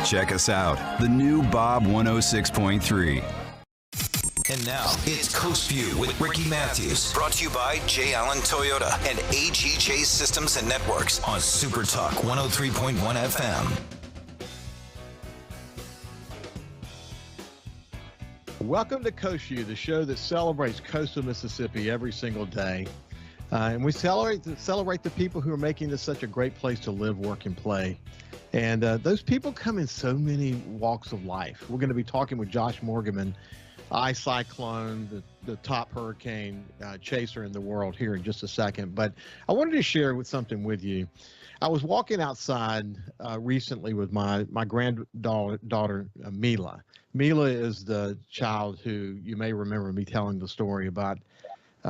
Check us out, the new Bob 106.3. And now, it's Coast Vue with Ricky Mathews. Brought to you by J. Allen Toyota and AGJ Systems and Networks on SuperTalk 103.1 FM. Welcome to Coast Vue, the show that celebrates coastal Mississippi every single day. And we celebrate the people who are making this such a great place to live, work, and play. And those people come in so many walks of life. We're going to be talking with Josh Morgerman, cyclone, the top hurricane chaser in the world here in just a second. But I wanted to share something with you. I was walking outside recently with my granddaughter, Mila. Mila is the child who you may remember me telling the story about.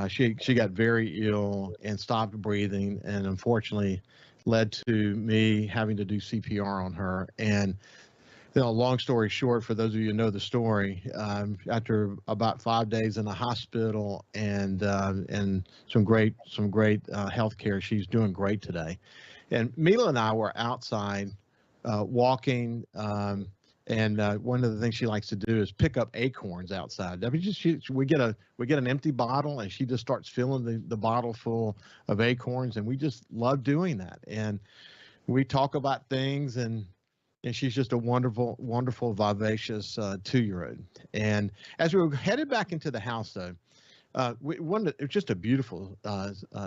She got very ill and stopped breathing, and unfortunately led to me having to do CPR on her. And long story short, for those of you who know the story, after about 5 days in the hospital and some great health care, she's doing great today. And Mila and I were outside walking, and one of the things she likes to do is pick up acorns outside. I mean, we get an empty bottle, and she just starts filling the bottle full of acorns, and we just love doing that. And we talk about things, and she's just a wonderful, wonderful, vivacious 2-year-old. And as we were headed back into the house, though, it was just a beautiful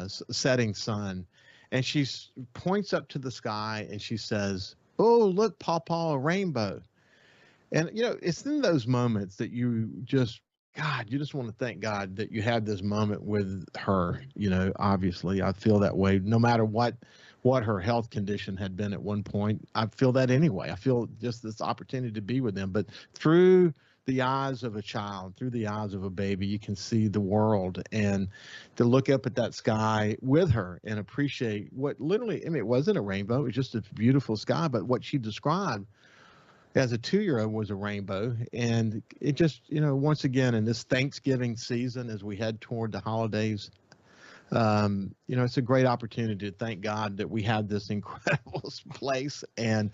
setting sun, and she points up to the sky and she says, "Oh, look, Pawpaw, a rainbow." And, it's in those moments that you just want to thank God that you had this moment with her. Obviously, I feel that way no matter what her health condition had been at one point. I feel that anyway. I feel just this opportunity to be with them. But through the eyes of a child, through the eyes of a baby, you can see the world, and to look up at that sky with her and appreciate what literally, it wasn't a rainbow. It was just a beautiful sky, but what she described as a 2-year-old was a rainbow. And it just, once again, in this Thanksgiving season, as we head toward the holidays, it's a great opportunity to thank God that we have this incredible place. And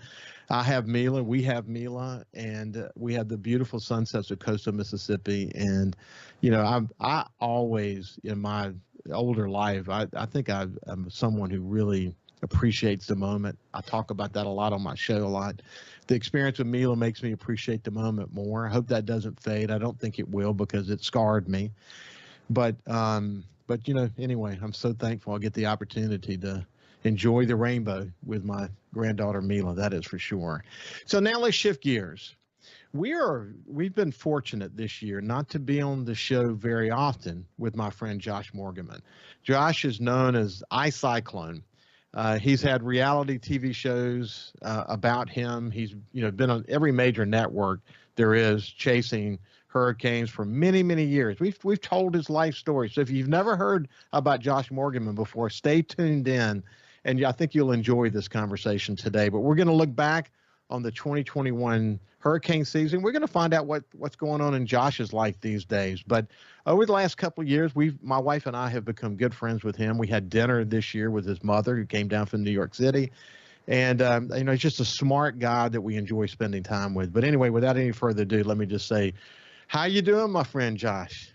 I have Mila, we have Mila, and we have the beautiful sunsets of coastal Mississippi. And, I always, in my older life, I think I'm someone who really appreciates the moment. I talk about that a lot on my show a lot. The experience with Mila makes me appreciate the moment more. I hope that doesn't fade. I don't think it will, because it scarred me. But anyway, I'm so thankful I get the opportunity to enjoy the rainbow with my granddaughter Mila. That is for sure. So now let's shift gears. We've been fortunate this year not to be on the show very often with my friend Josh Morgerman. Josh is known as iCyclone. He's had reality TV shows about him. He's been on every major network there is, chasing hurricanes for many, many years. We've told his life story. So if you've never heard about Josh Morgerman before, stay tuned in, and I think you'll enjoy this conversation today. But we're going to look back on the 2021 hurricane season. We're going to find out what's going on in Josh's life these days. But over the last couple of years, my wife and I have become good friends with him. We had dinner this year with his mother, who came down from New York City. And, he's just a smart guy that we enjoy spending time with. But anyway, without any further ado, let me just say, how you doing, my friend Josh?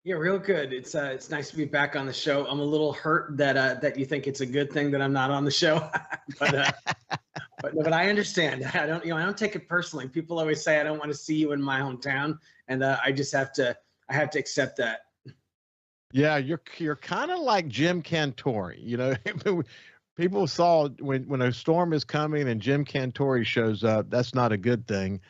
Yeah, real good. It's nice to be back on the show. I'm a little hurt that you think it's a good thing that I'm not on the show, but I understand. I don't take it personally. People always say I don't want to see you in my hometown, and I have to accept that. Yeah, you're kind of like Jim Cantore. People saw when a storm is coming and Jim Cantore shows up, that's not a good thing.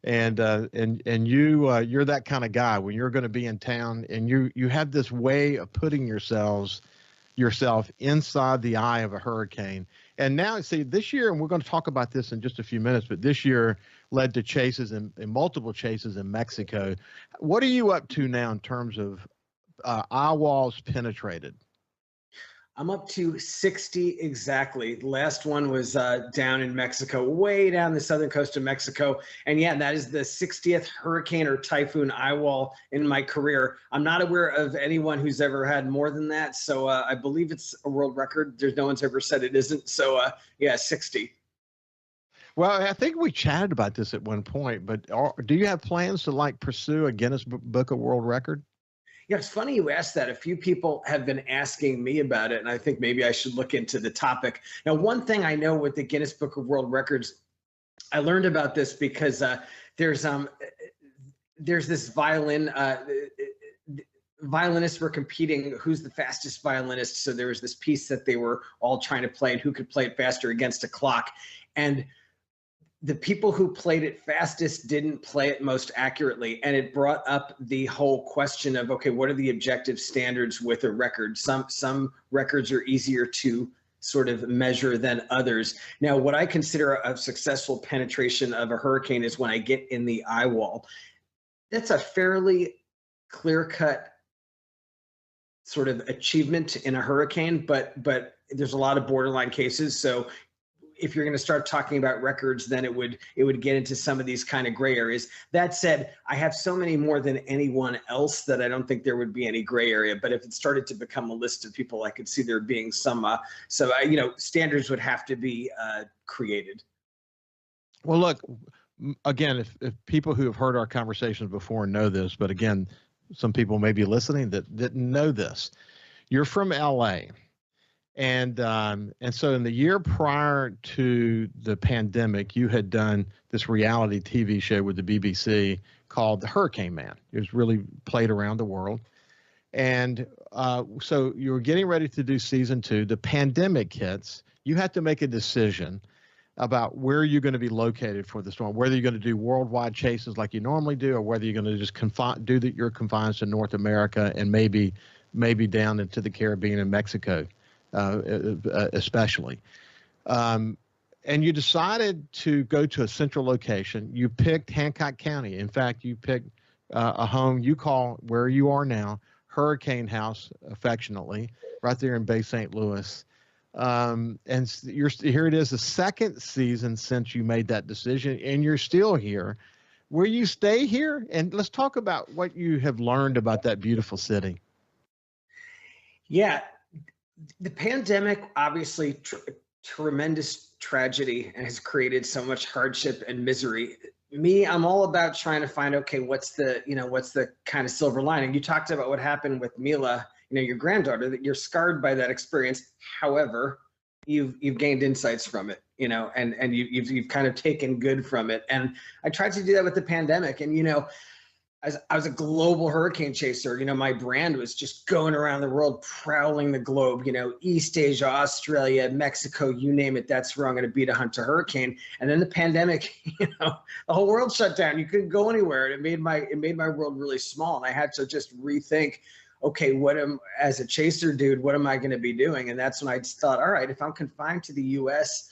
And you're that kind of guy when you're going to be in town, and you have this way of putting yourself inside the eye of a hurricane. And now, see, this year, and we're going to talk about this in just a few minutes, but this year led to chases and multiple chases in Mexico. What are you up to now in terms of eye walls penetrated? I'm up to 60 exactly. The last one was down in Mexico, way down the southern coast of Mexico. And yeah, that is the 60th hurricane or typhoon eye wall in my career. I'm not aware of anyone who's ever had more than that. So I believe it's a world record. No one's ever said it isn't. So yeah, 60. Well, I think we chatted about this at one point, but do you have plans to like pursue a Guinness Book of World Record? Yeah, it's funny you asked that. A few people have been asking me about it, and I think maybe I should look into the topic. Now, one thing I know with the Guinness Book of World Records, I learned about this because there's this violinists were competing who's the fastest violinist. So there was this piece that they were all trying to play and who could play it faster against a clock. And the people who played it fastest didn't play it most accurately. And it brought up the whole question of, okay, what are the objective standards with a record? Some records are easier to sort of measure than others. Now, what I consider a successful penetration of a hurricane is when I get in the eye wall. That's a fairly clear-cut sort of achievement in a hurricane, but there's a lot of borderline cases. So if you're going to start talking about records, then it would get into some of these kind of gray areas. That said, I have so many more than anyone else that I don't think there would be any gray area. But if it started to become a list of people, I could see there being some, standards would have to be created. Well, look, again, if people who have heard our conversations before know this, but again, some people may be listening that didn't know this. You're from LA. And so in the year prior to the pandemic, you had done this reality TV show with the BBC called The Hurricane Man. It was really played around the world. And so you were getting ready to do season 2. The pandemic hits. You had to make a decision about where you're going to be located for the storm, whether you're going to do worldwide chases like you normally do, or whether you're going to just your confines to North America and maybe down into the Caribbean and Mexico. Especially. And you decided to go to a central location. You picked Hancock County. In fact, you picked a home you call where you are now, Hurricane House, affectionately, right there in Bay St. Louis. And here it is, the second season since you made that decision, and you're still here. Will you stay here? And let's talk about what you have learned about that beautiful city. Yeah. The pandemic, obviously, tremendous tragedy, and has created so much hardship and misery. Me, I'm all about trying to find, okay, what's the kind of silver lining? You talked about what happened with Mila, your granddaughter, that you're scarred by that experience. However, you've gained insights from it, and you've kind of taken good from it. And I tried to do that with the pandemic, and I was a global hurricane chaser. My brand was just going around the world, prowling the globe, East Asia, Australia, Mexico, you name it. That's where I'm going to be to hunt a hurricane. And then the pandemic, the whole world shut down. You couldn't go anywhere. And it made my world really small. And I had to just rethink, okay, as a chaser dude, what am I going to be doing? And that's when I just thought, all right, if I'm confined to the US,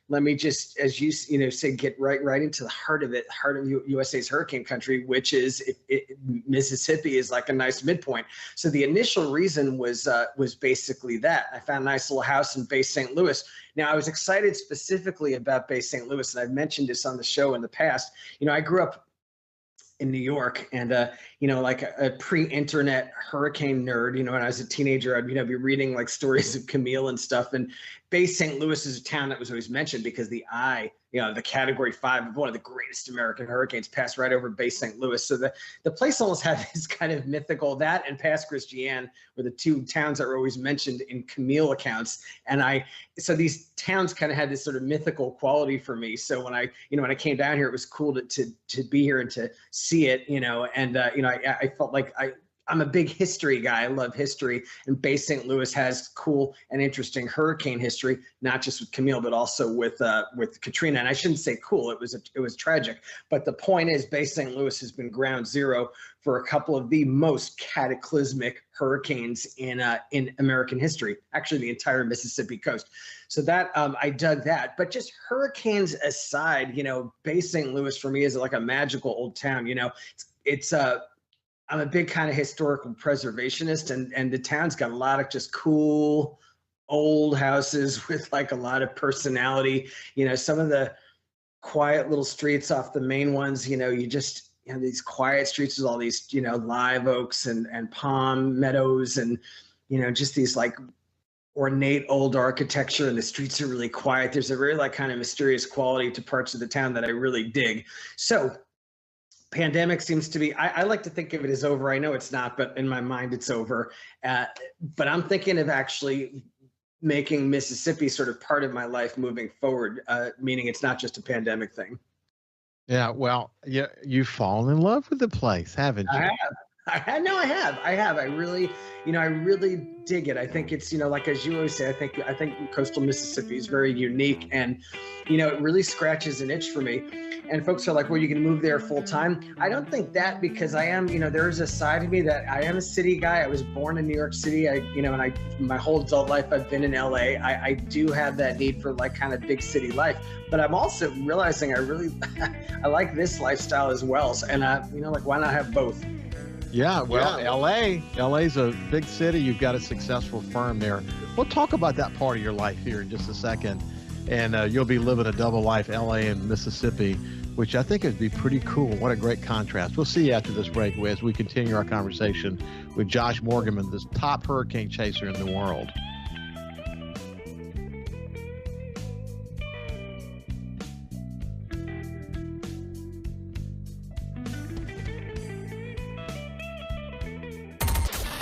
let me just, as you say, get right into the heart of USA's hurricane country, which is Mississippi is like a nice midpoint. So the initial reason was basically that. I found a nice little house in Bay St. Louis. Now, I was excited specifically about Bay St. Louis, and I've mentioned this on the show in the past. I grew up in New York, and like a pre-internet hurricane nerd, when I was a teenager, I'd be reading like stories of Camille and stuff. And Bay St. Louis is a town that was always mentioned because the Category 5 of one of the greatest American hurricanes passed right over Bay St. Louis. So the place almost had this kind of mythical, that and Pass Christian were the two towns that were always mentioned in Camille accounts. And so these towns kind of had this sort of mythical quality for me. So when I came down here, it was cool to be here and to see it, I felt like I'm a big history guy. I love history, and Bay St. Louis has cool and interesting hurricane history, not just with Camille, but also with Katrina. And I shouldn't say cool; it was tragic. But the point is, Bay St. Louis has been ground zero for a couple of the most cataclysmic hurricanes in American history. Actually, the entire Mississippi coast. So that I dug that. But just hurricanes aside, Bay St. Louis for me is like a magical old town. I'm a big kind of historical preservationist, and the town's got a lot of just cool old houses with like a lot of personality. Some of the quiet little streets off the main ones, these quiet streets with all these, live oaks and palm meadows, and, just these like ornate old architecture, and the streets are really quiet. There's a very like kind of mysterious quality to parts of the town that I really dig. So pandemic seems to be, I like to think of it as over. I know it's not, but in my mind it's over. But I'm thinking of actually making Mississippi sort of part of my life moving forward, meaning it's not just a pandemic thing. Yeah, well, yeah, you've fallen in love with the place, haven't you? I have. I really, I really dig it. I think it's, like as you always say, I think coastal Mississippi is very unique, and it really scratches an itch for me. And folks are like, well, you can move there full time. I don't think that, because I am, there's a side of me that I am a city guy. I was born in New York City. My whole adult life I've been in LA. I do have that need for like kind of big city life, but I'm also realizing I like this lifestyle as well. And like, why not have both? Yeah, well, LA's a big city. You've got a successful firm there. We'll talk about that part of your life here in just a second. And you'll be living a double life, LA and Mississippi, which I think would be pretty cool. What a great contrast. We'll see you after this break as we continue our conversation with Josh Morgerman, the top hurricane chaser in the world.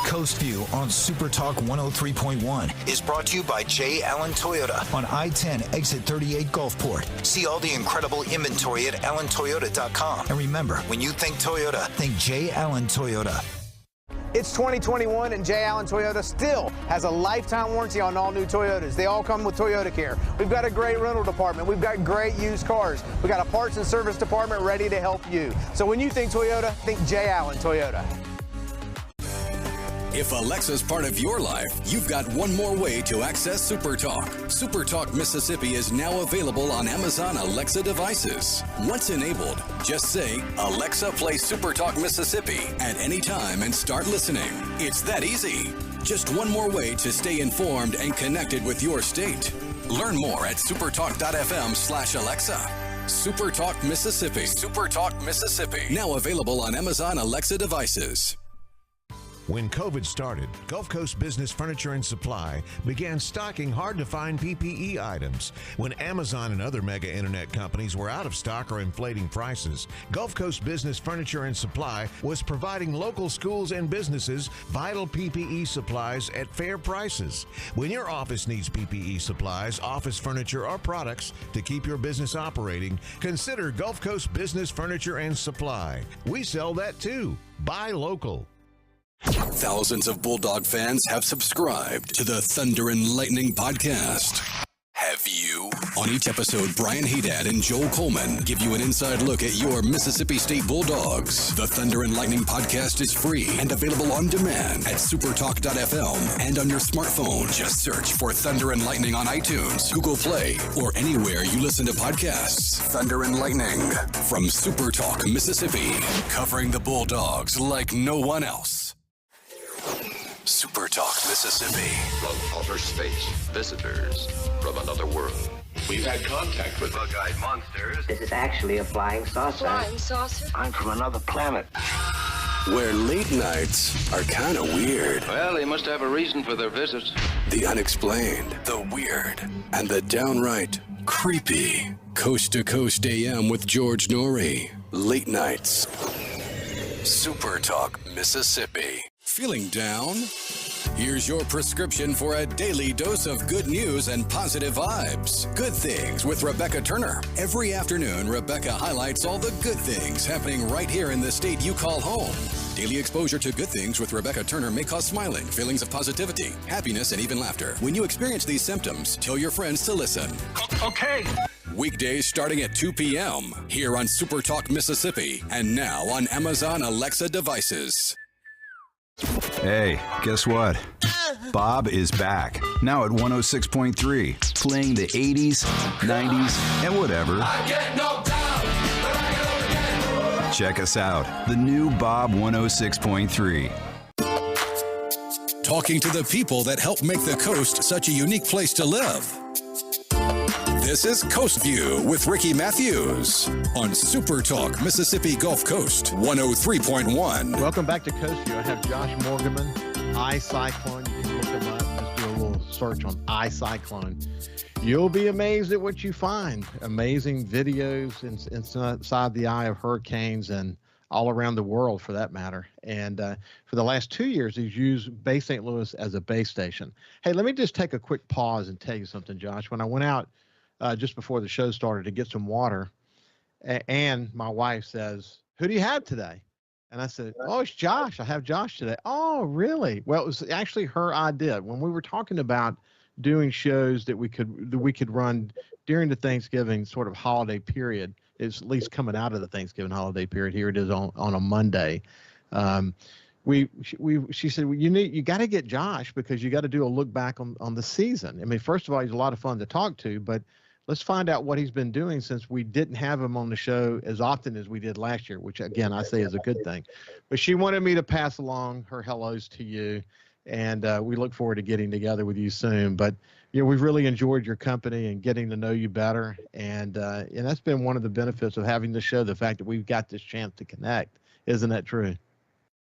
Coast Vue on SuperTalk 103.1 is brought to you by J. Allen Toyota on I-10 exit 38 Gulfport. See all the incredible inventory at allentoyota.com. And remember, when you think Toyota, think J. Allen Toyota. It's 2021 and J. Allen Toyota still has a lifetime warranty on all new Toyotas. They all come with Toyota Care. We've got a great rental department. We've got great used cars. We've got a parts and service department ready to help you. So when you think Toyota, think J. Allen Toyota. If Alexa's part of your life, you've got one more way to access SuperTalk. SuperTalk Mississippi is now available on Amazon Alexa devices. Once enabled, just say, Alexa, play SuperTalk Mississippi at any time and start listening. It's that easy. Just one more way to stay informed and connected with your state. Learn more at supertalk.fm/Alexa. SuperTalk Mississippi. SuperTalk Mississippi. Now available on Amazon Alexa devices. When COVID started, Gulf Coast Business Furniture and Supply began stocking hard-to-find PPE items. When Amazon and other mega internet companies were out of stock or inflating prices, Gulf Coast Business Furniture and Supply was providing local schools and businesses vital PPE supplies at fair prices. When your office needs PPE supplies, office furniture, or products to keep your business operating, consider Gulf Coast Business Furniture and Supply. We sell that too. Buy local. Thousands of Bulldog fans have subscribed to the Thunder and Lightning podcast. Have you? On each episode, Brian Haydad and Joel Coleman give you an inside look at your Mississippi State Bulldogs. The Thunder and Lightning podcast is free and available on demand at supertalk.fm and on your smartphone. Just search for Thunder and Lightning on iTunes, Google Play, or anywhere you listen to podcasts. Thunder and Lightning from SuperTalk Mississippi, covering the Bulldogs like no one else. SuperTalk Mississippi. From outer space, visitors from another world. We've had contact with bug-eyed monsters. This is actually a flying saucer. Flying saucer? I'm from another planet. Where late nights are kind of weird. Well, they must have a reason for their visits. The unexplained, the weird, and the downright creepy. Coast to Coast AM with George Norrie. Late nights. SuperTalk Mississippi. Feeling down? Here's your prescription for a daily dose of good news and positive vibes. Good Things with Rebecca Turner. Every afternoon, Rebecca highlights all the good things happening right here in the state you call home. Daily exposure to Good Things with Rebecca Turner may cause smiling, feelings of positivity, happiness, and even laughter. When you experience these symptoms, tell your friends to listen. Okay. Weekdays starting at 2 p.m. here on SuperTalk Mississippi and now on Amazon Alexa devices. Hey, guess what? Bob is back, now at 106.3, playing the 80s, 90s, and whatever. I get knocked down, but I go again. Check us out, the new Bob 106.3. Talking to the people that help make the coast such a unique place to live. This is Coast Vue with Ricky Mathews on SuperTalk Mississippi Gulf Coast 103.1. Welcome back to Coast View. I have Josh Morgerman, Cyclone. You can look him up. Let's do a little search on iCyclone. You'll be amazed at what you find. Amazing videos inside the eye of hurricanes and all around the world, for that matter. And for the last 2 years, he's used Bay St. Louis as a base station. Hey, let me just take a quick pause and tell you something, Josh. When I went out just before the show started to get some water, and my wife says, "Who do you have today?" And I said, "Oh, it's Josh. I have Josh today." "Oh, really?" Well, it was actually her idea. When we were talking about doing shows that we could run during the Thanksgiving sort of holiday period, is at least coming out of the Thanksgiving holiday period. Here it is on a Monday. She said, well, you got to get Josh because you got to do a look back on the season. I mean, first of all, he's a lot of fun to talk to, but let's find out what he's been doing since we didn't have him on the show as often as we did last year, which again, I say is a good thing. But she wanted me to pass along her hellos to you. And we look forward to getting together with you soon. But we've really enjoyed your company and getting to know you better. And that's been one of the benefits of having the show, the fact that we've got this chance to connect. Isn't that true?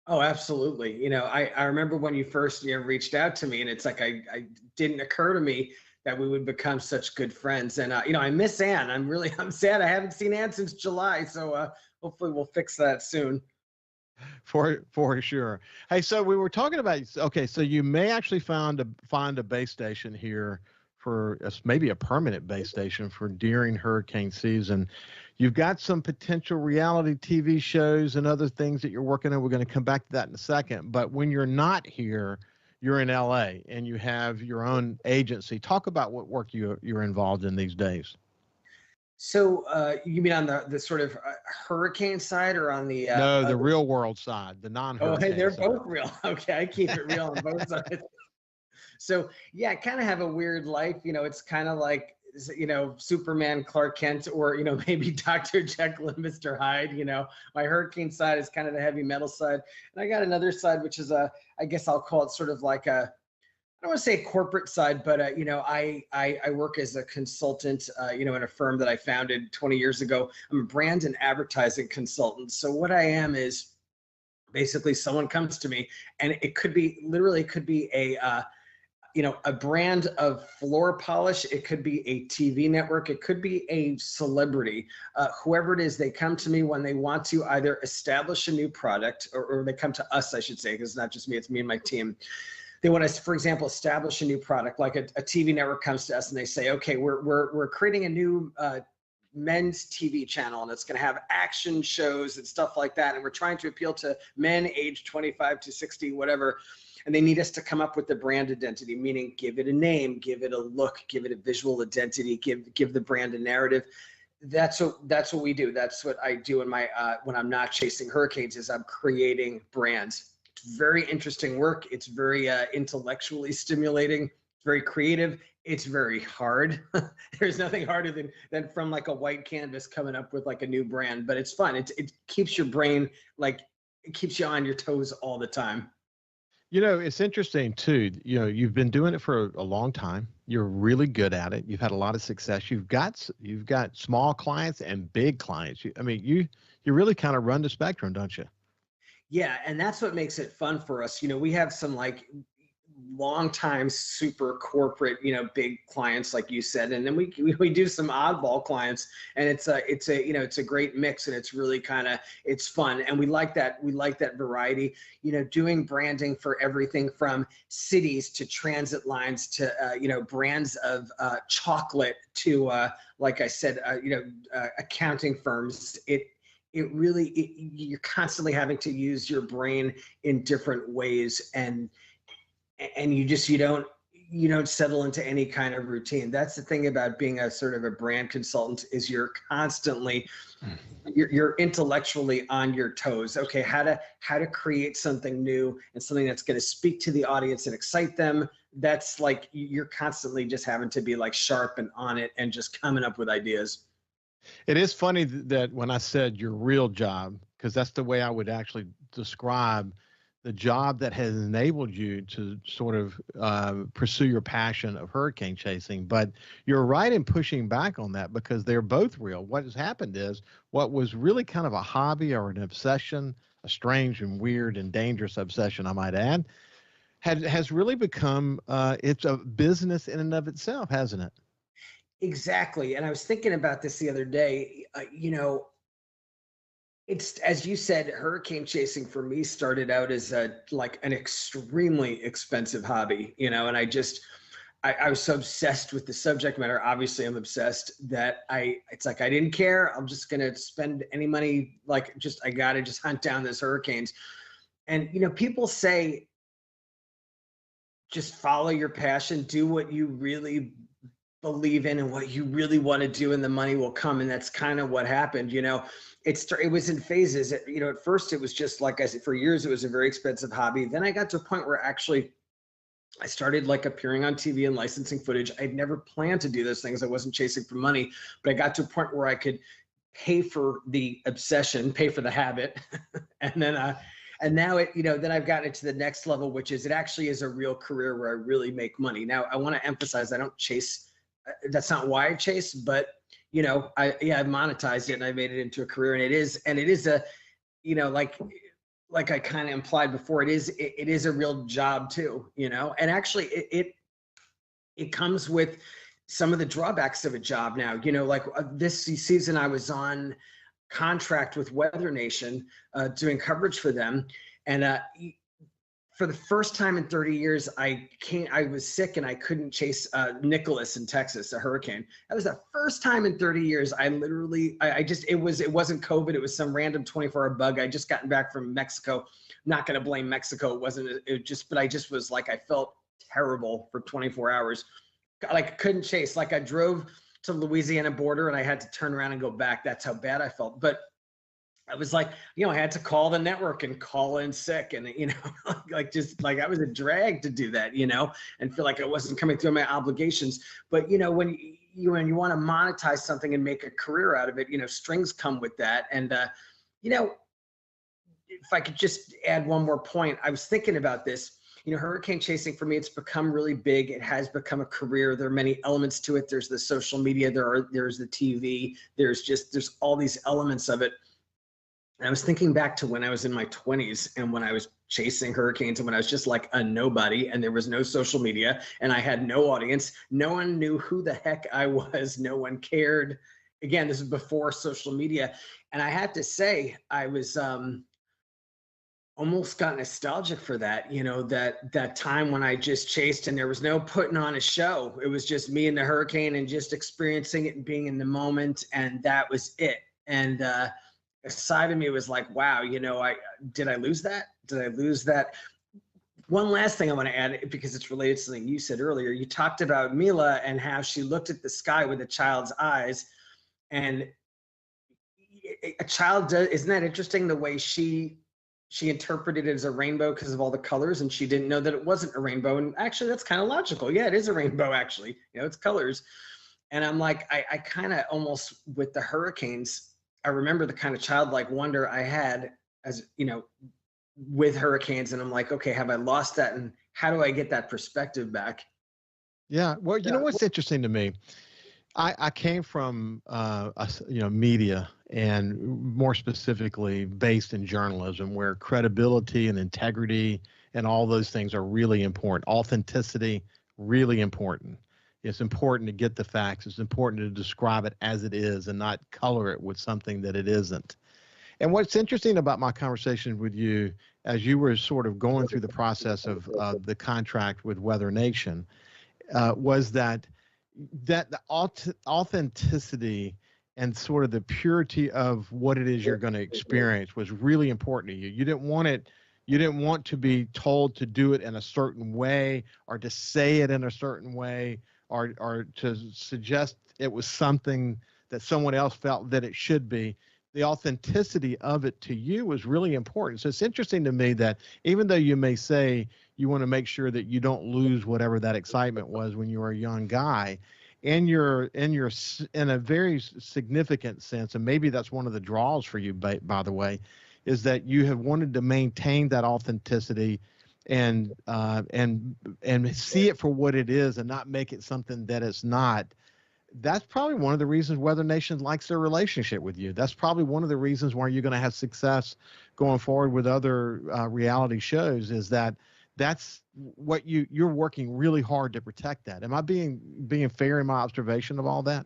Oh, absolutely. I remember when you first reached out to me, and it's like I didn't occur to me that we would become such good friends. And I miss Ann. I'm sad I haven't seen Ann since July. So hopefully we'll fix that soon. For sure. Hey, so we were talking about, okay, so you may actually find a base station here for maybe a permanent base station for during hurricane season. You've got some potential reality TV shows and other things that you're working on. We're going to come back to that in a second. But when you're not here, you're in LA and you have your own agency. Talk about what work you're involved in these days. So you mean on the sort of hurricane side or on the no, the real world side, the non-hurricane Oh, hey, they're side. both real. Okay, I keep it real on both sides. So yeah, I kind of have a weird life. It's kind of like Superman, Clark Kent, or maybe Dr. Jekyll and Mr. Hyde. My hurricane side is kind of the heavy metal side, and I got another side which is I guess I'll call it sort of like I don't want to say corporate side, but I work as a consultant, in a firm that I founded 20 years ago. I'm a brand and advertising consultant. So what I am is basically someone comes to me, and it could be a brand of floor polish. It could be a TV network. It could be a celebrity. Whoever it is, they come to me when they want to either establish a new product, or they come to us, I should say, because it's not just me, it's me and my team. They want to, for example, establish a new product. Like a TV network comes to us and they say, okay, we're creating a new men's TV channel, and it's going to have action shows and stuff like that. And we're trying to appeal to men aged 25 to 60, whatever. And they need us to come up with the brand identity, meaning give it a name, give it a look, give it a visual identity, give the brand a narrative. That's what we do. That's what I do in my when I'm not chasing hurricanes, is I'm creating brands. It's very interesting work. It's very intellectually stimulating. It's very creative. It's very hard. There's nothing harder than from like a white canvas coming up with like a new brand, but it's fun. It keeps your brain, like, it keeps you on your toes all the time. It's interesting too. You've been doing it for a long time. You're really good at it. You've had a lot of success. You've got small clients and big clients. You really kind of run the spectrum, don't you? Yeah, and that's what makes it fun for us. We have some like long time super corporate, big clients, like you said, and then we do some oddball clients, and it's a great mix, and it's really it's fun, and we like that variety. Doing branding for everything from cities to transit lines to brands of chocolate to like I said, accounting firms. You're constantly having to use your brain in different ways, and you don't settle into any kind of routine. That's the thing about being a sort of a brand consultant, is you're constantly, you're intellectually on your toes. Okay, how to create something new and something that's going to speak to the audience and excite them. That's like, you're constantly just having to be like sharp and on it and just coming up with ideas. It is funny that when I said your real job, because that's the way I would actually describe the job that has enabled you to sort of pursue your passion of hurricane chasing. But you're right in pushing back on that, because they're both real. What has happened is, what was really kind of a hobby or an obsession, a strange and weird and dangerous obsession, I might add, has really become it's a business in and of itself, hasn't it? Exactly. And I was thinking about this the other day. It's, as you said, hurricane chasing for me started out as like an extremely expensive hobby, and I was so obsessed with the subject matter. Obviously I'm obsessed that it's like, I didn't care. I'm just going to spend any money. Like, I got to just hunt down those hurricanes. And, people say, just follow your passion, do what you really believe in and what you really want to do, and the money will come. And that's kind of what happened. It was in phases. At first it was just, like I said, for years it was a very expensive hobby. Then I got to a point where actually I started like appearing on TV and licensing footage. I'd never planned to do those things. I wasn't chasing for money, but I got to a point where I could pay for the obsession, pay for the habit. And then, and now then I've gotten it to the next level, which is, it actually is a real career where I really make money. Now, I want to emphasize, I don't chase. That's not why I chase, but I monetized it and I made it into a career, and it is a, like I kind of implied before, it is a real job too, and actually it comes with some of the drawbacks of a job now, like this season I was on contract with Weather Nation, doing coverage for them. And, for the first time in 30 years, I was sick and I couldn't chase Nicholas in Texas, a hurricane. That was the first time in 30 years. I literally, it wasn't COVID. It was some random 24-hour bug. I just gotten back from Mexico. Not going to blame Mexico. But I just was like, I felt terrible for 24 hours. Like, couldn't chase. Like, I drove to Louisiana border and I had to turn around and go back. That's how bad I felt. But I was like, I had to call the network and call in sick, and I was a drag to do that, and feel like I wasn't coming through my obligations. But when you want to monetize something and make a career out of it, strings come with that. And if I could just add one more point, I was thinking about this. Hurricane chasing for me, it's become really big. It has become a career. There are many elements to it. There's the social media. There's the TV. There's all these elements of it. And I was thinking back to when I was in my 20s and when I was chasing hurricanes and when I was just like a nobody and there was no social media and I had no audience. No one knew who the heck I was. No one cared. Again, this is before social media. And I have to say, I was almost got nostalgic for that, that time when I just chased and there was no putting on a show. It was just me and the hurricane and just experiencing it and being in the moment. And that was it. And, a side of me was like, wow, did I lose that? Did I lose that? One last thing I want to add, because it's related to something you said earlier. You talked about Mila and how she looked at the sky with a child's eyes. And a child does, isn't that interesting, the way she interpreted it as a rainbow because of all the colors, and she didn't know that it wasn't a rainbow. And actually, that's kind of logical. Yeah, it is a rainbow, actually. It's colors. And I'm like, I kind of almost, with the hurricanes, I remember the kind of childlike wonder I had as, with hurricanes. And I'm like, okay, have I lost that? And how do I get that perspective back? Yeah. Well, you know what's interesting to me? I came from, media, and more specifically based in journalism, where credibility and integrity and all those things are really important. Authenticity, really important. It's important to get the facts. It's important to describe it as it is and not color it with something that it isn't. And what's interesting about my conversation with you, as you were sort of going through the process of the contract with Weather Nation, was that the authenticity and sort of the purity of what it is you're going to experience was really important to you. You didn't want to be told to do it in a certain way or to say it in a certain way, or to suggest it was something that someone else felt that it should be. The authenticity of it to you was really important. So it's interesting to me that even though you may say you want to make sure that you don't lose whatever that excitement was when you were a young guy, in a very significant sense, and maybe that's one of the draws for you, by the way, is that you have wanted to maintain that authenticity and see it for what it is and not make it something that it's not. That's probably one of the reasons Weather Nation likes their relationship with you. That's probably one of the reasons why you're going to have success going forward with other reality shows, is that that's what you're working really hard to protect that. Am I being fair in my observation of all that?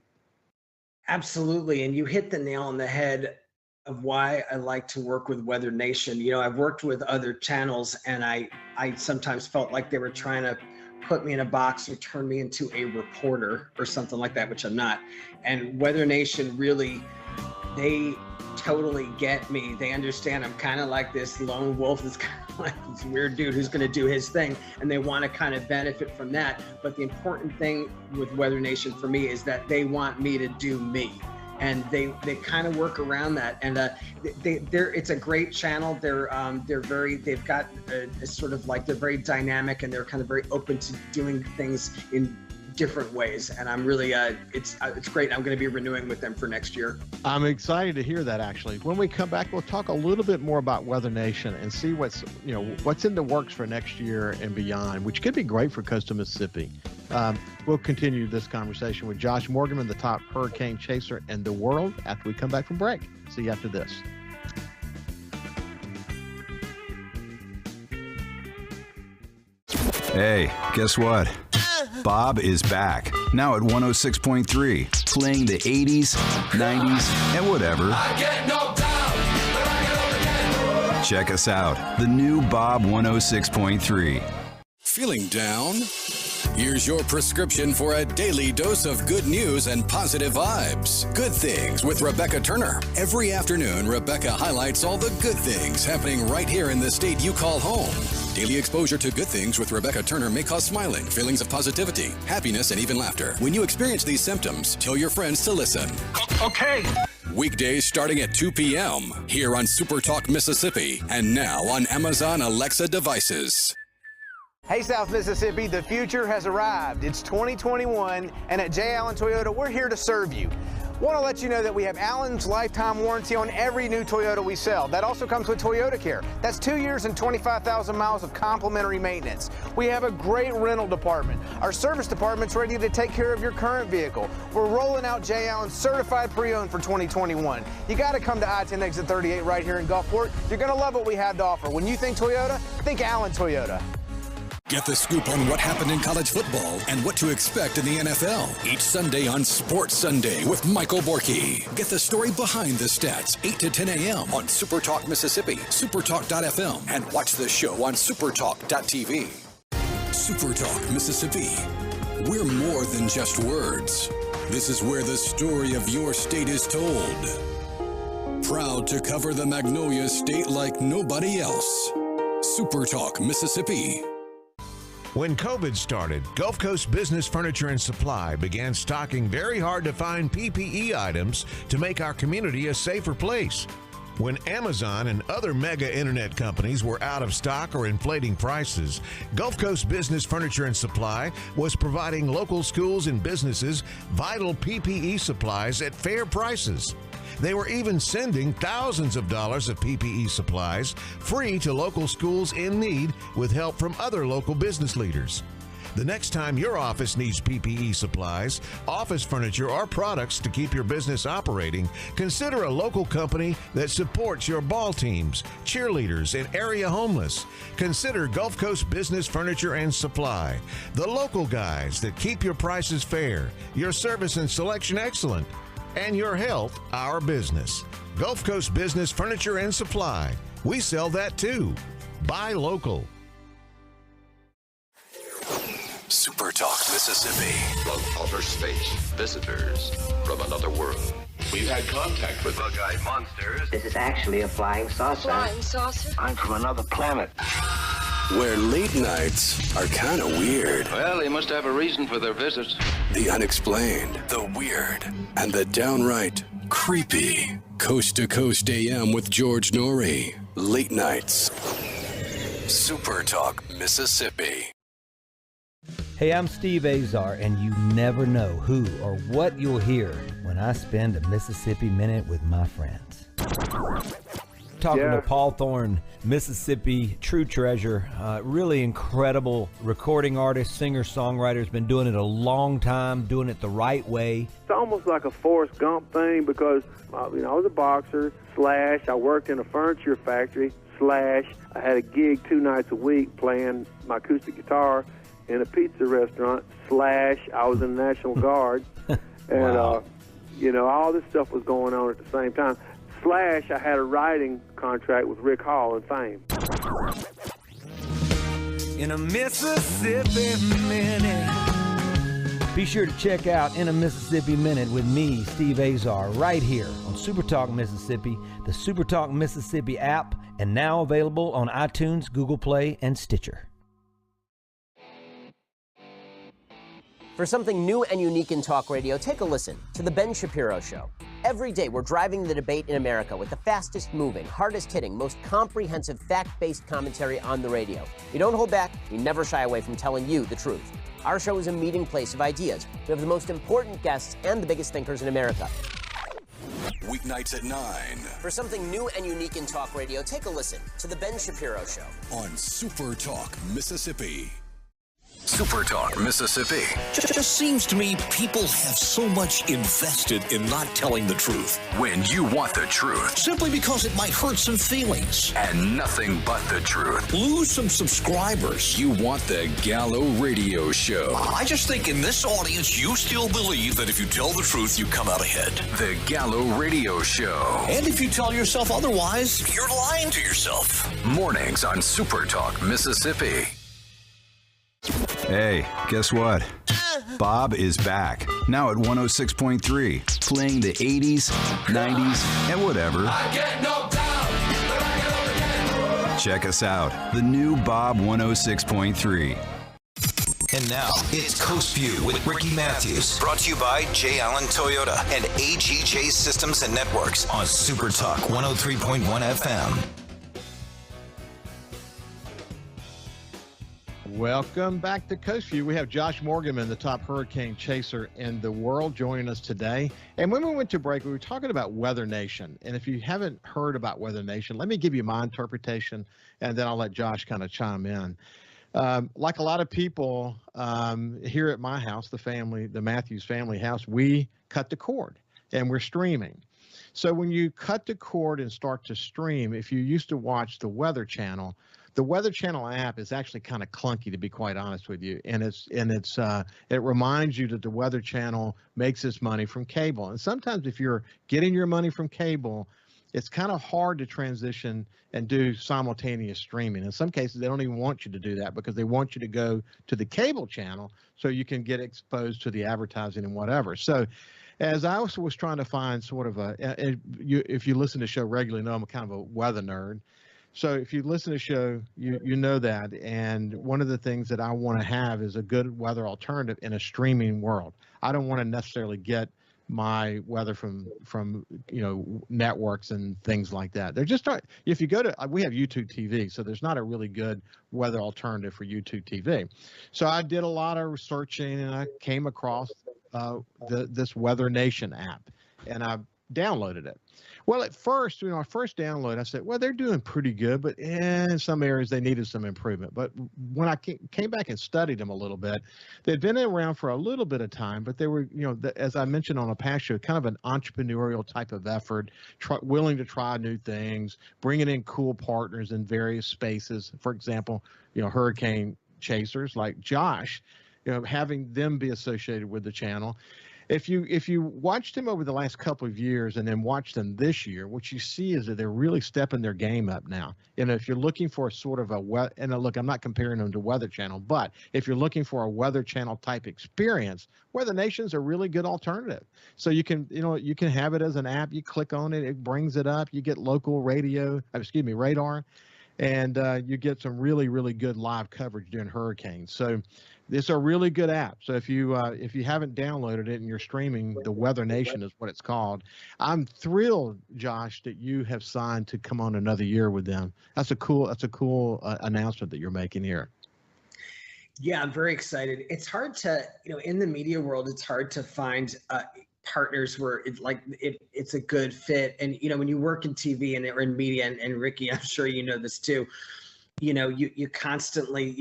Absolutely. And you hit the nail on the head of why I like to work with Weather Nation. You know, I've worked with other channels, and I sometimes felt like they were trying to put me in a box or turn me into a reporter or something like that, which I'm not. And Weather Nation really, they totally get me. They understand I'm kind of like this lone wolf, this kind of like this weird dude who's going to do his thing, and they want to kind of benefit from that. But the important thing with Weather Nation for me is that they want me to do me. And they kind of work around that, and it's a great channel. They've got a sort of like, they're very dynamic, and they're kind of very open to doing things in different ways. And I'm really it's great. I'm going to be renewing with them for next year. I'm excited to hear that. Actually, when we come back, we'll talk a little bit more about Weather Nation and see what's in the works for next year and beyond, which could be great for coastal Mississippi. We'll continue this conversation with Josh Morgerman, the top hurricane chaser in the world, after we come back from break. See you after this. Hey, guess what? Bob is back, now at 106.3, playing the 80s, 90s, and whatever. I get knocked down, but I get up again. Check us out, the new Bob 106.3. Feeling down? Here's your prescription for a daily dose of good news and positive vibes. Good Things with Rebecca Turner. Every afternoon, Rebecca highlights all the good things happening right here in the state you call home. Daily exposure to Good Things with Rebecca Turner may cause smiling, feelings of positivity, happiness, and even laughter. When you experience these symptoms, tell your friends to listen. Okay. Weekdays starting at 2 p.m. here on SuperTalk Mississippi, and now on Amazon Alexa devices. Hey, South Mississippi, the future has arrived. It's 2021, and at J. Allen Toyota, we're here to serve you. Want to let you know that we have Allen's lifetime warranty on every new Toyota we sell. That also comes with Toyota Care. That's 2 years and 25,000 miles of complimentary maintenance. We have a great rental department. Our service department's ready to take care of your current vehicle. We're rolling out J. Allen certified pre-owned for 2021. You got to come to I-10 exit 38 right here in Gulfport. You're going to love what we have to offer. When you think Toyota, think Allen Toyota. Get the scoop on what happened in college football and what to expect in the NFL. Each Sunday on Sports Sunday with Michael Borky. Get the story behind the stats, 8 to 10 a.m. on SuperTalk Mississippi, supertalk.fm, and watch the show on supertalk.tv. SuperTalk Mississippi. We're more than just words. This is where the story of your state is told. Proud to cover the Magnolia State like nobody else. SuperTalk Mississippi. When COVID started, Gulf Coast Business Furniture and Supply began stocking very hard to find PPE items to make our community a safer place. When Amazon and other mega internet companies were out of stock or inflating prices, Gulf Coast Business Furniture and Supply was providing local schools and businesses vital PPE supplies at fair prices. They were even sending thousands of dollars of PPE supplies free to local schools in need with help from other local business leaders. The next time your office needs PPE supplies, office furniture, or products to keep your business operating, consider a local company that supports your ball teams, cheerleaders, and area homeless. Consider Gulf Coast Business Furniture and Supply, the local guys that keep your prices fair, your service and selection excellent, and your health our business. Gulf Coast Business Furniture and Supply. We sell that too. Buy local. SuperTalk Mississippi. From outer space, visitors from another world. We've had contact with bug-eyed monsters. This is actually a flying saucer. Flying saucer? I'm from another planet. Where late nights are kind of weird. Well, they must have a reason for their visits. The unexplained, the weird, and the downright creepy. Coast to Coast AM with George Norrie. Late nights. SuperTalk Mississippi. Hey, I'm Steve Azar, and you never know who or what you'll hear when I spend a Mississippi Minute with my friends. Talking to Paul Thorne, Mississippi true treasure, really incredible recording artist, singer, songwriter, has been doing it a long time, doing it the right way. It's almost like a Forrest Gump thing because, I was a boxer, I worked in a furniture factory, Slash. I had a gig 2 nights a week playing my acoustic guitar in a pizza restaurant. Slash. I was in the National Guard. And, Wow. All this stuff was going on at the same time. Slash, I had a writing contract with Rick Hall and Fame. In a Mississippi Minute. Be sure to check out In a Mississippi Minute with me, Steve Azar, right here on SuperTalk Mississippi, the SuperTalk Mississippi app, and now available on iTunes, Google Play, and Stitcher. For something new and unique in talk radio, take a listen to The Ben Shapiro Show. Every day, we're driving the debate in America with the fastest moving, hardest hitting, most comprehensive fact-based commentary on the radio. We don't hold back. We never shy away from telling you the truth. Our show is a meeting place of ideas. We have the most important guests and the biggest thinkers in America. Weeknights at 9 For something new and unique in talk radio, take a listen to The Ben Shapiro Show on Super Talk Mississippi. Super Talk Mississippi. Just seems to me people have so much invested in not telling the truth. When you want the truth. Simply because it might hurt some feelings. And nothing but the truth. Lose some subscribers. You want the Gallo Radio Show. I just think in this audience, you still believe that if you tell the truth, you come out ahead. The Gallo Radio Show. And if you tell yourself otherwise, you're lying to yourself. Mornings on Super Talk Mississippi. Hey, guess what? Bob is back, now at 106.3, playing the 80s, 90s, and whatever. I get knocked down, but I get up again. Check us out, the new Bob 106.3. And now, it's Coast Vue with Ricky Mathews. Brought to you by J. Allen Toyota and AGJ Systems and Networks on Super Talk 103.1 FM. Welcome back to Coast Vue. We have Josh Morgerman, the top hurricane chaser in the world, joining us today. And when we went to break, we were talking about Weather Nation. And if you haven't heard about Weather Nation, let me give you my interpretation, and then I'll let Josh kind of chime in. Like a lot of people here at my house, the Mathews family house, we cut the cord and we're streaming. So when you cut the cord and start to stream, if you used to watch the Weather Channel app is actually kind of clunky, to be quite honest with you, and it reminds you that the Weather Channel makes its money from cable. And sometimes if you're getting your money from cable, it's kind of hard to transition and do simultaneous streaming. In some cases, they don't even want you to do that because they want you to go to the cable channel so you can get exposed to the advertising and whatever. So as I also was trying to find sort of if you listen to the show regularly, know I'm kind of a weather nerd. So if you listen to the show, you know that. And one of the things that I want to have is a good weather alternative in a streaming world. I don't want to necessarily get my weather from networks and things like that. They're just if you go to, we have YouTube TV, so there's not a really good weather alternative for YouTube TV. So I did a lot of researching and I came across this Weather Nation app, and I downloaded it. Well, at first, I first downloaded, I said, well, they're doing pretty good, but in some areas they needed some improvement. But when I came back and studied them a little bit, they'd been around for a little bit of time, but they were, as I mentioned on a past show, kind of an entrepreneurial type of effort, willing to try new things, bringing in cool partners in various spaces. For example, hurricane chasers like Josh, having them be associated with the channel. If you watched them over the last couple of years and then watch them this year, what you see is that they're really stepping their game up now. And if you're looking for sort of and look, I'm not comparing them to Weather Channel, but if you're looking for a Weather Channel type experience, Weather Nation's a really good alternative. So you can have it as an app. You click on it, it brings it up. You get local radar, and you get some really, really good live coverage during hurricanes. So it's a really good app. So if you haven't downloaded it and you're streaming, the Weather Nation is what it's called. I'm thrilled, Josh, that you have signed to come on another year with them. That's a cool announcement that you're making here. Yeah, I'm very excited. It's hard to, in the media world, it's hard to find partners where it's a good fit. And when you work in TV and in media, and Ricky, I'm sure you know this too, you constantly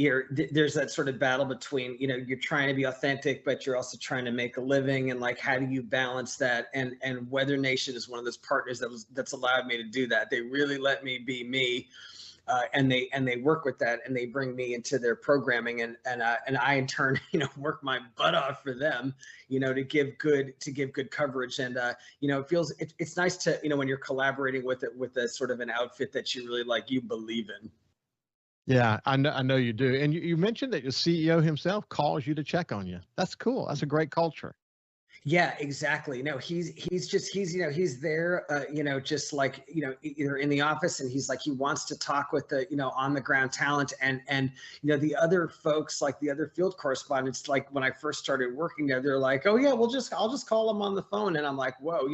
there's that sort of battle between, you're trying to be authentic, but you're also trying to make a living, and like, how do you balance that? And Weather Nation is one of those partners that's allowed me to do that. They really let me be me. And they work with that, and they bring me into their programming, and I in turn, work my butt off for them, to give good coverage. And it's nice to, when you're collaborating with a sort of an outfit that you really like, you believe in. Yeah, I know you do. And you mentioned that your CEO himself calls you to check on you. That's cool. That's a great culture. Yeah, exactly. No, he's there, just like, either in the office, and he's like, he wants to talk with the, on the ground talent, and the other folks, like the other field correspondents, like when I first started working there, they're like, oh yeah, I'll just call him on the phone. And I'm like, whoa,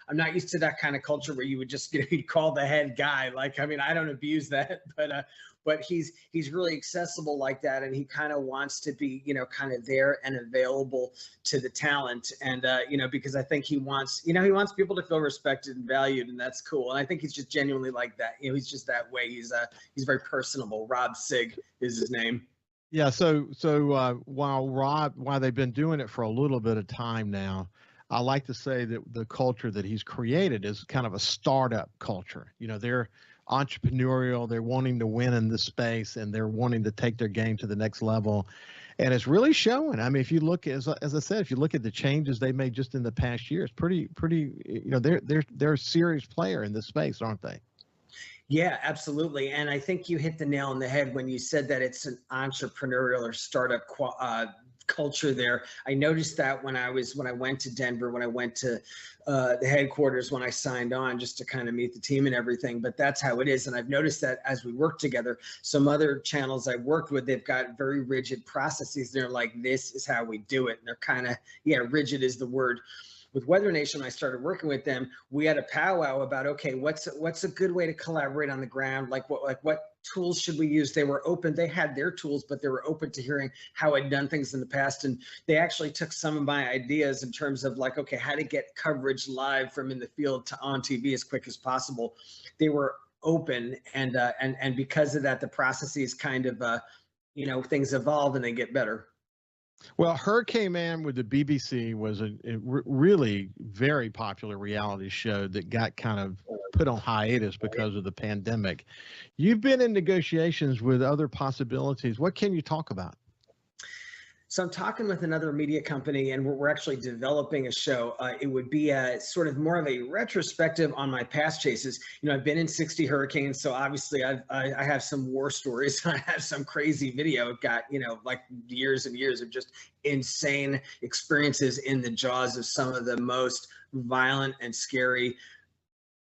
I'm not used to that kind of culture where you would just, you'd call the head guy. Like, I mean, I don't abuse that, but he's really accessible like that, and he kind of wants to be, kind of there and available to the talent, and because I think he wants people to feel respected and valued, and that's cool. And I think he's just genuinely like that. He's just that way. He's very personable. Rob Sig is his name. Yeah. So while they've been doing it for a little bit of time now, I like to say that the culture that he's created is kind of a startup culture. They're entrepreneurial, they're wanting to win in this space, and they're wanting to take their game to the next level, and it's really showing. I mean, if you look, as I said, if you look at the changes they made just in the past year, it's pretty they're a serious player in this space, aren't they? Yeah, absolutely. And I think you hit the nail on the head when you said that it's an entrepreneurial or startup culture there. I noticed that when I went to Denver, when I went to the headquarters, when I signed on, just to kind of meet the team and everything. But that's how it is. And I've noticed that as we work together, some other channels I worked with, they've got very rigid processes. They're like, this is how we do it. And they're kind of, rigid is the word. With Weather Nation, when I started working with them, we had a powwow about, okay, what's a good way to collaborate on the ground? Like what tools should we use? They were open. They had their tools, but they were open to hearing how I'd done things in the past. And they actually took some of my ideas in terms of like, okay, how to get coverage live from in the field to on TV as quick as possible. They were open, and because of that, the processes kind of, things evolve and they get better. Well, Hurricane Man with the BBC was a really very popular reality show that got kind of put on hiatus because of the pandemic. You've been in negotiations with other possibilities. What can you talk about? So I'm talking with another media company, and we're actually developing a show. It would be a sort of more of a retrospective on my past chases. I've been in 60 hurricanes, so obviously I have some war stories. I have some crazy video. I've got, like years and years of just insane experiences in the jaws of some of the most violent and scary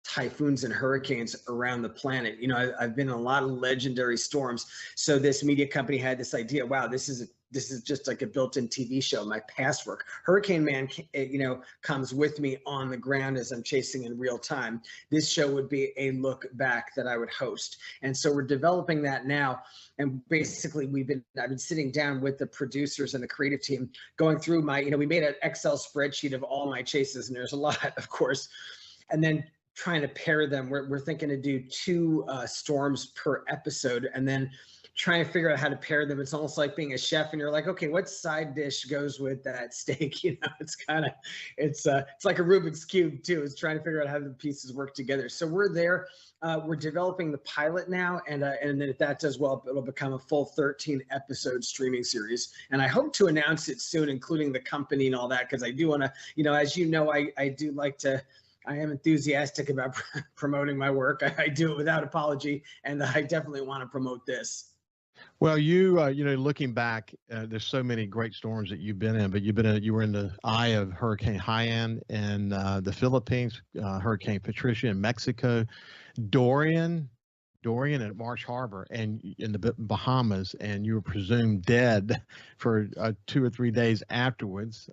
typhoons and hurricanes around the planet. I've been in a lot of legendary storms. So this media company had this idea, wow, this is just like a built-in TV show, my past work. Hurricane Man, comes with me on the ground as I'm chasing in real time. This show would be a look back that I would host. And so we're developing that now. And basically I've been sitting down with the producers and the creative team going through we made an Excel spreadsheet of all my chases, and there's a lot, of course. And then trying to pair them. We're thinking to do 2 storms per episode, and then trying to figure out how to pair them. It's almost like being a chef, and you're like, okay, what side dish goes with that steak? It's like a Rubik's Cube too. It's trying to figure out how the pieces work together. So we're there. We're developing the pilot now, and then if that does well, it'll become a full 13 episode streaming series. And I hope to announce it soon, including the company and all that, because I do want to, as I do like to. I am enthusiastic about promoting my work. I do it without apology, and I definitely want to promote this. Well, looking back, there's so many great storms that you've been in, but you were in the eye of Hurricane Haiyan in the Philippines, Hurricane Patricia in Mexico, Dorian at Marsh Harbor, and in the Bahamas, and you were presumed dead for 2 or 3 days afterwards.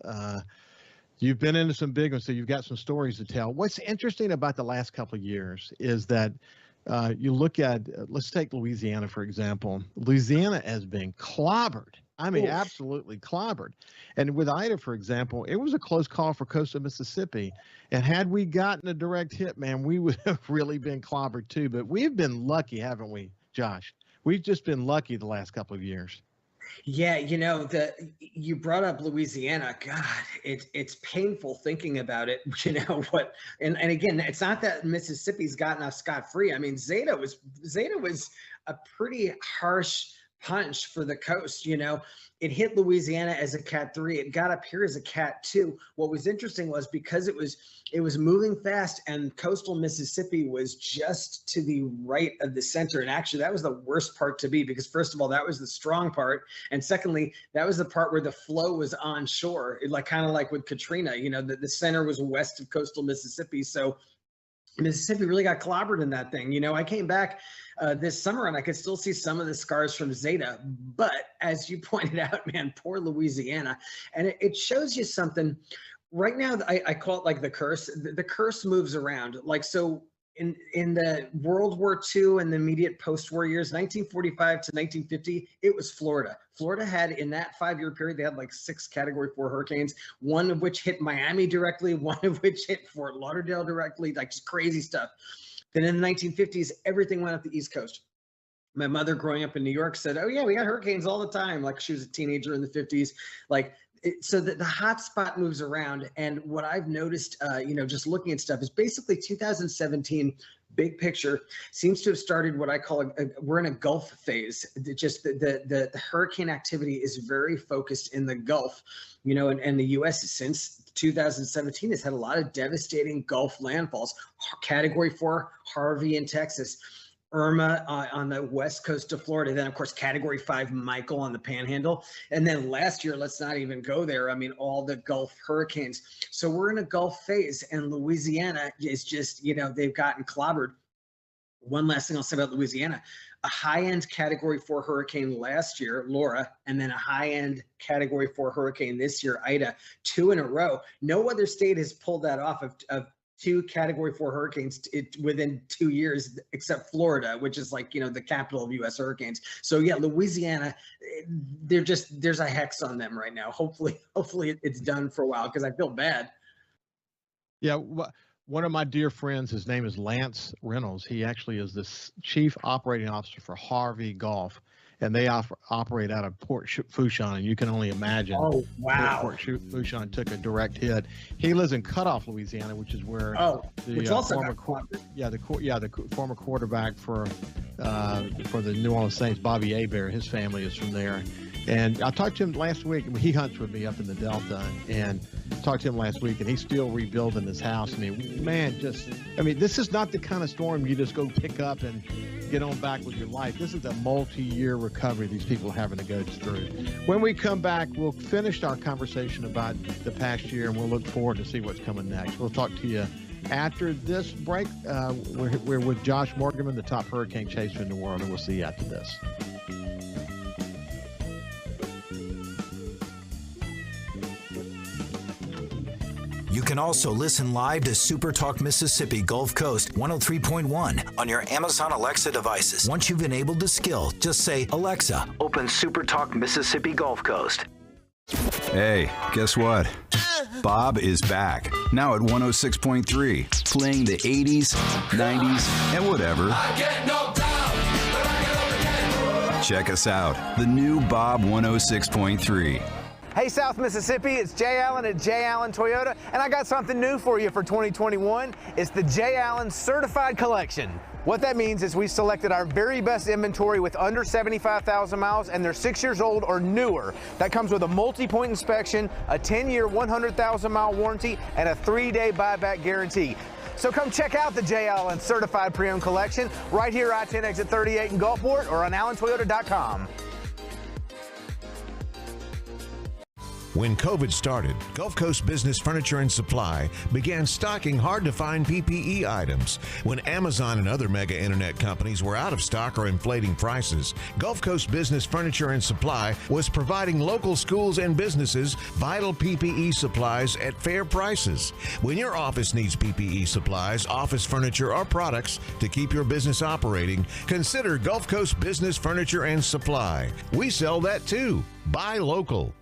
You've been into some big ones, so you've got some stories to tell. What's interesting about the last couple of years is that you look at, let's take Louisiana, for example. Louisiana has been clobbered. I mean, absolutely clobbered. And with Ida, for example, it was a close call for coastal Mississippi. And had we gotten a direct hit, man, we would have really been clobbered too. But we've been lucky, haven't we, Josh? we've just been lucky the last couple of years. Yeah, you brought up Louisiana. God, it's painful thinking about it. And again, it's not that Mississippi's gotten off scot-free. I mean, Zeta was a pretty harsh punch for the coast. It hit Louisiana as a Cat 3. It got up here as a Cat 2. What was interesting was because it was moving fast, and coastal Mississippi was just to the right of the center. And actually, that was the worst part to be, because first of all, that was the strong part, and secondly, that was the part where the flow was onshore, kind of like with Katrina. The center was west of coastal Mississippi, so Mississippi really got clobbered in that thing. I came back this summer and I could still see some of the scars from Zeta, but as you pointed out, man, poor Louisiana. And it shows you something. Right now, I call it like the curse. The curse moves around. So in the World War II and the immediate post-war years, 1945 to 1950, it was Florida. Florida had, in that 5-year period, they had like 6 Category 4 hurricanes, one of which hit Miami directly, one of which hit Fort Lauderdale directly, like just crazy stuff. Then in the 1950s, everything went up the East Coast. My mother, growing up in New York, said, "Oh yeah, we got hurricanes all the time." Like she was a teenager in the 50s. So the hot spot moves around. And what I've noticed, just looking at stuff, is basically 2017, big picture, seems to have started what I call we're in a Gulf phase. Just the hurricane activity is very focused in the Gulf, and the U.S. since 2017 has had a lot of devastating Gulf landfalls. Category 4 Harvey in Texas, Irma on the west coast of Florida, then of course Category 5 Michael on the Panhandle, and then last year, let's not even go there, I mean all the Gulf hurricanes. So we're in a Gulf phase, and Louisiana is just, they've gotten clobbered. One last thing I'll say about Louisiana: a high-end Category 4 hurricane last year, Laura, and then a high-end Category 4 hurricane this year, Ida, 2 in a row. No other state has pulled that off of 2 Category 4 hurricanes within 2 years, except Florida, which is the capital of U.S. hurricanes. So yeah, Louisiana, there's a hex on them right now. Hopefully it's done for a while, because I feel bad. Yeah, one of my dear friends, his name is Lance Reynolds. He actually is the chief operating officer for Harvey Gulf, and they operate out of Port Fourchon, and you can only imagine. Oh, wow. Port Fourchon took a direct hit. He lives in Cutoff, Louisiana, which is where the former quarterback for the New Orleans Saints, Bobby Hebert, his family is from there. And I talked to him last week. He hunts with me up in the Delta, and talked to him last week, and he's still rebuilding his house. I mean, man, this is not the kind of storm you just go pick up and get on back with your life. This is a multi-year recovery these people are having to go through. When we come back, we'll finish our conversation about the past year, and we'll look forward to see what's coming next. We'll talk to you after this break. We're with Josh Morgerman, the top hurricane chaser in the world, and we'll see you after this. You can also listen live to SuperTalk Mississippi Gulf Coast 103.1 on your Amazon Alexa devices. Once you've enabled the skill, just say, "Alexa, open SuperTalk Mississippi Gulf Coast." Hey, guess what? Bob is back, now at 106.3, playing the 80s, 90s, and whatever. I get knocked down, but I get up again. Check us out, the new Bob 106.3. Hey, South Mississippi, it's Jay Allen at Jay Allen Toyota, and I got something new for you for 2021. It's the Jay Allen Certified Collection. What that means is we selected our very best inventory with under 75,000 miles, and they're 6 years old or newer. That comes with a multi-point inspection, a 10-year, 100,000-mile warranty, and a 3-day buyback guarantee. So come check out the Jay Allen Certified Pre-Owned Collection right here, I-10 exit 38 in Gulfport, or on allentoyota.com. When COVID started, Gulf Coast Business Furniture and Supply began stocking hard-to-find PPE items. When Amazon and other mega internet companies were out of stock or inflating prices, Gulf Coast Business Furniture and Supply was providing local schools and businesses vital PPE supplies at fair prices. When your office needs PPE supplies, office furniture, or products to keep your business operating, consider Gulf Coast Business Furniture and Supply. We sell that too. Buy local.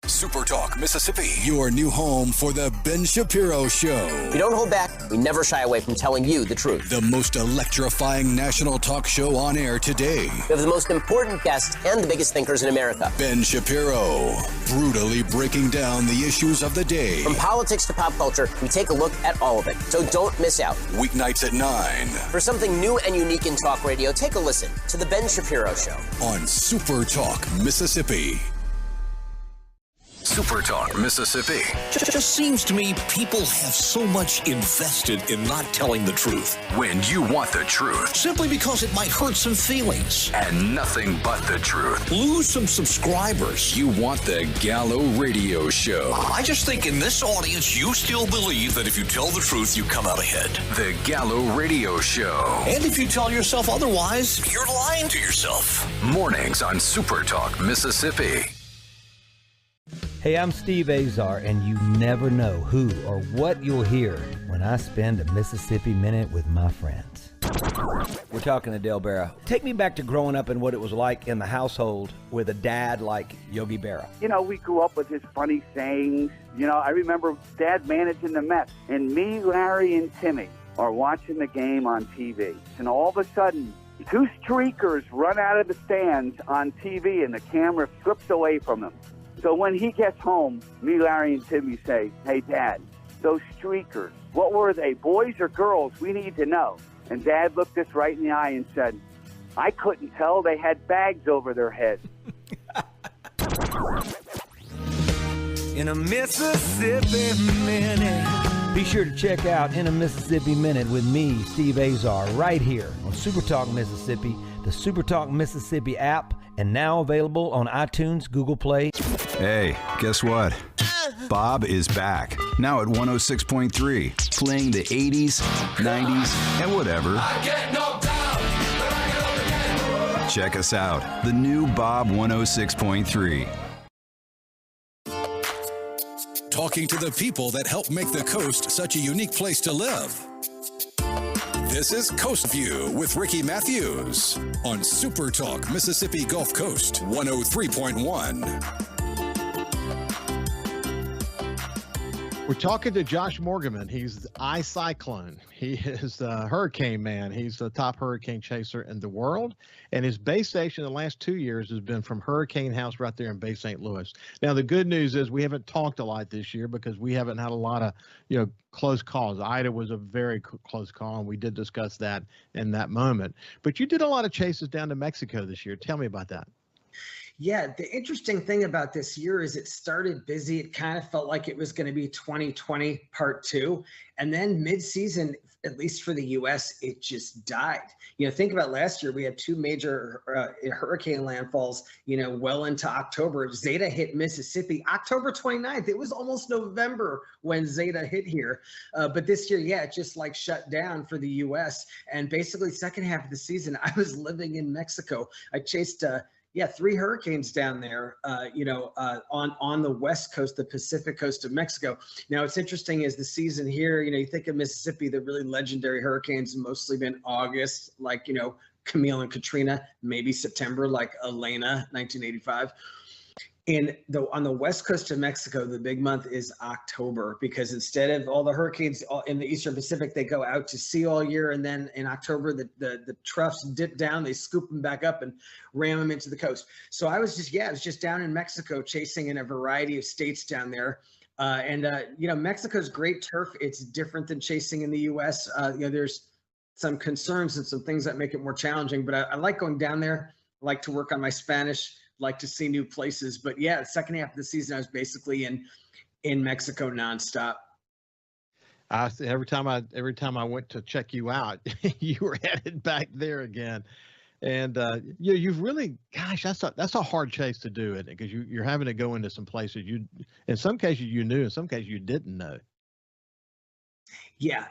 SuperTalk Mississippi, your new home for the Ben Shapiro Show. We don't hold back. We never shy away from telling you the truth. The most electrifying national talk show on air today. We have the most important guests and the biggest thinkers in America. Ben Shapiro, brutally breaking down the issues of the day. From politics to pop culture, we take a look at all of it. So don't miss out. Weeknights at 9. For something new and unique in talk radio, take a listen to The Ben Shapiro Show. On SuperTalk Mississippi. SuperTalk Mississippi. It just seems to me people have so much invested in not telling the truth. When you want the truth. Simply because it might hurt some feelings. And nothing but the truth. Lose some subscribers. You want the Gallo Radio Show. I just think in this audience, you still believe that if you tell the truth, you come out ahead. The Gallo Radio Show. And if you tell yourself otherwise, you're lying to yourself. Mornings on SuperTalk Mississippi. Hey, I'm Steve Azar, and you never know who or what you'll hear when I spend a Mississippi Minute with my friends. We're talking to Del Berra. Take me back to growing up and what it was like in the household with a dad like Yogi Berra. You know, we grew up with his funny sayings. You know, I remember Dad managing the Mets, and me, Larry, and Timmy are watching the game on TV. And all of a sudden, two streakers run out of the stands on TV, and the camera slips away from them. So when he gets home, me, Larry, and Timmy say, "Hey, Dad, those streakers, what were they, boys or girls? We need to know." And Dad looked us right in the eye and said, "I couldn't tell. They had bags over their heads." In a Mississippi Minute. Be sure to check out In a Mississippi Minute with me, Steve Azar, right here on SuperTalk Mississippi, the SuperTalk Mississippi app, and now available on iTunes, Google Play. Hey, guess what? Bob is back, now at 106.3, playing the 80s, 90s, and whatever. I get knocked down, but I get up again. Check us out, the new Bob 106.3. Talking to the people that help make the coast such a unique place to live. This is Coast Vue with Ricky Mathews on SuperTalk Mississippi Gulf Coast 103.1. We're talking to Josh Morgerman. He's the iCyclone. He is the hurricane man. He's the top hurricane chaser in the world. And his base station in the last 2 years has been from Hurricane House right there in Bay St. Louis. Now, the good news is we haven't talked a lot this year because we haven't had a lot of, close calls. Ida was a very close call, and we did discuss that in that moment. But you did a lot of chases down to Mexico this year. Tell me about that. Yeah, the interesting thing about this year is it started busy. It kind of felt like it was going to be 2020 part 2. And then mid-season, at least for the U.S., it just died. Think about last year. We had 2 major hurricane landfalls, well into October. Zeta hit Mississippi October 29th. It was almost November when Zeta hit here. But this year, it just shut down for the U.S. And basically second half of the season, I was living in Mexico. I chased 3 hurricanes down there, on the west coast, the Pacific coast of Mexico. Now, what's interesting is the season here, you think of Mississippi, the really legendary hurricanes have mostly been August, Camille and Katrina, maybe September, like Elena, 1985. On the west coast of Mexico, the big month is October, because instead of all the hurricanes in the Eastern Pacific, they go out to sea all year. And then in October, the troughs dip down, they scoop them back up and ram them into the coast. So I was just down in Mexico chasing in a variety of states down there. Mexico's great turf. It's different than chasing in the U.S. There's some concerns and some things that make it more challenging, but I like going down there. I like to work on my Spanish, like to see new places. But the second half of the season, I was basically in Mexico nonstop. Every time I went to check you out, you were headed back there again. And you've really, gosh, that's a hard chase to do it, because you're having to go into some places in some cases you knew, in some cases you didn't know. Yeah,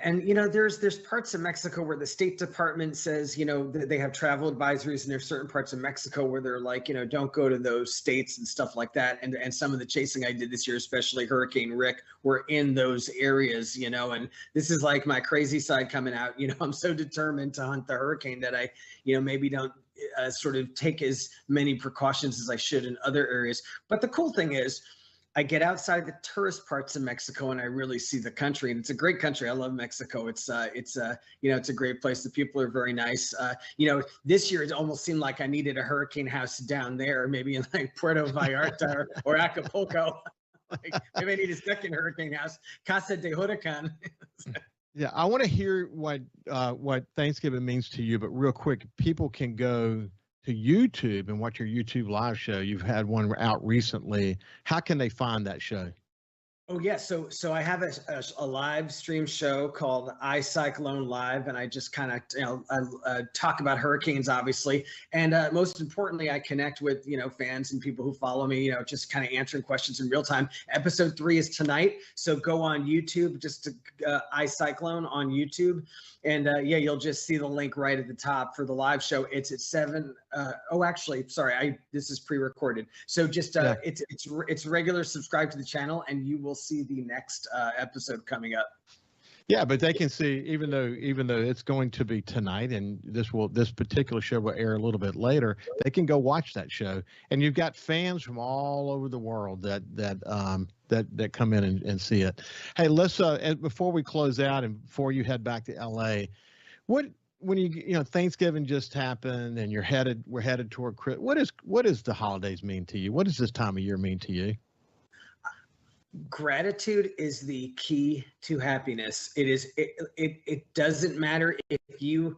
and there's parts of Mexico where the State Department says they have travel advisories, and there's certain parts of Mexico where they're like don't go to those states and stuff like that. And some of the chasing I did this year, especially Hurricane Rick, were in those areas. And this is like my crazy side coming out. I'm so determined to hunt the hurricane that I maybe don't sort of take as many precautions as I should in other areas. But the cool thing is, I get outside the tourist parts of Mexico and I really see the country, and it's a great country. I love Mexico. It's a great place. The people are very nice. This year it almost seemed like I needed a hurricane house down there, maybe in like Puerto Vallarta or Acapulco. Like maybe I need a second hurricane house, Casa de Huracan. Yeah, I want to hear what Thanksgiving means to you, but real quick, people can go to YouTube and watch your YouTube live show. You've had one out recently. How can they find that show? Oh yeah, so I have a live stream show called iCyclone Live, and I just kind of talk about hurricanes, obviously, and most importantly, I connect with fans and people who follow me, just kind of answering questions in real time. Episode 3 is tonight, so go on YouTube, just to iCyclone on YouTube, and you'll just see the link right at the top for the live show. It's at 7. This is pre-recorded, so just it's regular. Subscribe to the channel, and you will see the next episode coming up. Yeah, but they can see, even though it's going to be tonight, and this particular show will air a little bit later, they can go watch that show. And you've got fans from all over the world that come in and see it. Hey, let's before we close out and before you head back to LA, when Thanksgiving just happened and we're headed toward Christmas, what does the holidays mean to you? What does this time of year mean to you? Gratitude is the key to happiness. It doesn't matter if you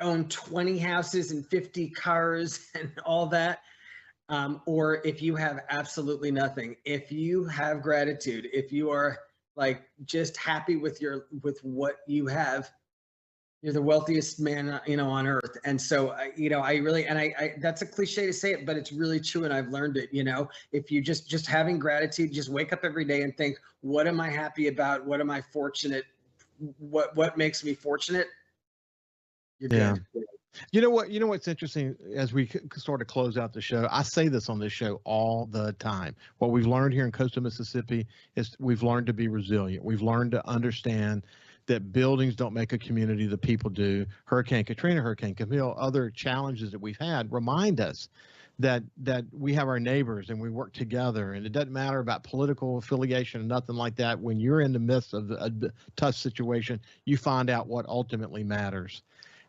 own 20 houses and 50 cars and all that, or if you have absolutely nothing. If you have gratitude, if you are like just happy with what you have, you're the wealthiest man, on earth. And so, I really, and I that's a cliche to say it, but it's really true. And I've learned it, if you just having gratitude, just wake up every day and think, what am I happy about? What am I fortunate? What makes me fortunate? You're good. You know what's interesting as we sort of close out the show, I say this on this show all the time. What we've learned here in coastal Mississippi is we've learned to be resilient. We've learned to understand that buildings don't make a community, the people do. Hurricane Katrina, Hurricane Camille, other challenges that we've had remind us that we have our neighbors and we work together, and it doesn't matter about political affiliation or nothing like that. When you're in the midst of a tough situation, you find out what ultimately matters.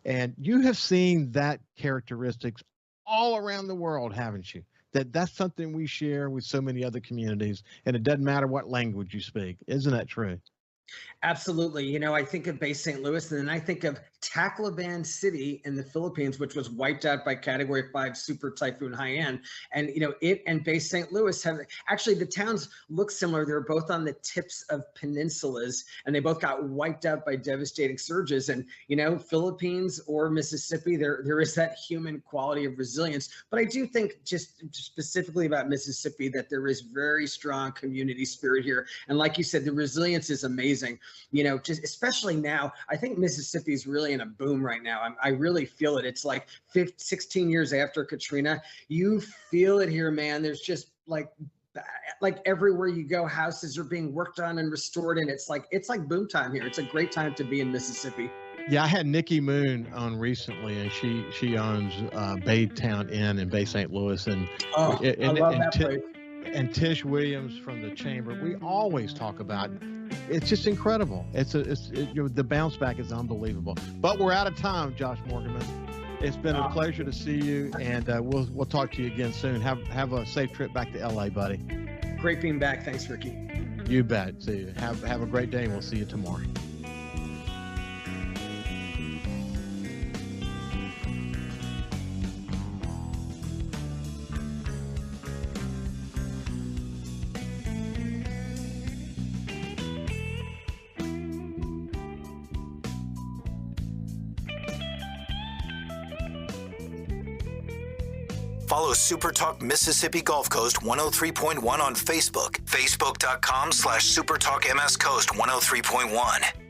And you have seen that characteristics all around the world, haven't you? That's something we share with so many other communities, and it doesn't matter what language you speak. Isn't that true? Absolutely. I think of Bay St. Louis, and then I think of Tacloban City in the Philippines, which was wiped out by Category 5 Super Typhoon Haiyan. And, it and Bay St. Louis have actually, the towns look similar. They're both on the tips of peninsulas, and they both got wiped out by devastating surges. And, Philippines or Mississippi, there is that human quality of resilience. But I do think just specifically about Mississippi that there is very strong community spirit here. And like you said, the resilience is amazing. Just especially now, I think Mississippi is really in a boom right now. I really feel it. It's like 16 years after Katrina. You feel it here, man. There's just like everywhere you go, houses are being worked on and restored, and it's like boom time here. It's a great time to be in Mississippi. Yeah, I had Nikki Moon on recently, and she owns Baytown Inn in Bay St. Louis, and I love that place. And Tish Williams from the Chamber. We always talk about. It's just incredible. The bounce back is unbelievable. But we're out of time, Josh Morgerman. It's been a pleasure to see you, and we'll talk to you again soon. Have a safe trip back to LA, buddy. Great being back. Thanks, Ricky. You bet. See you. Have a great day, and we'll see you tomorrow. Follow SuperTalk Mississippi Gulf Coast 103.1 on Facebook, facebook.com/SuperTalk MS Coast 103.1.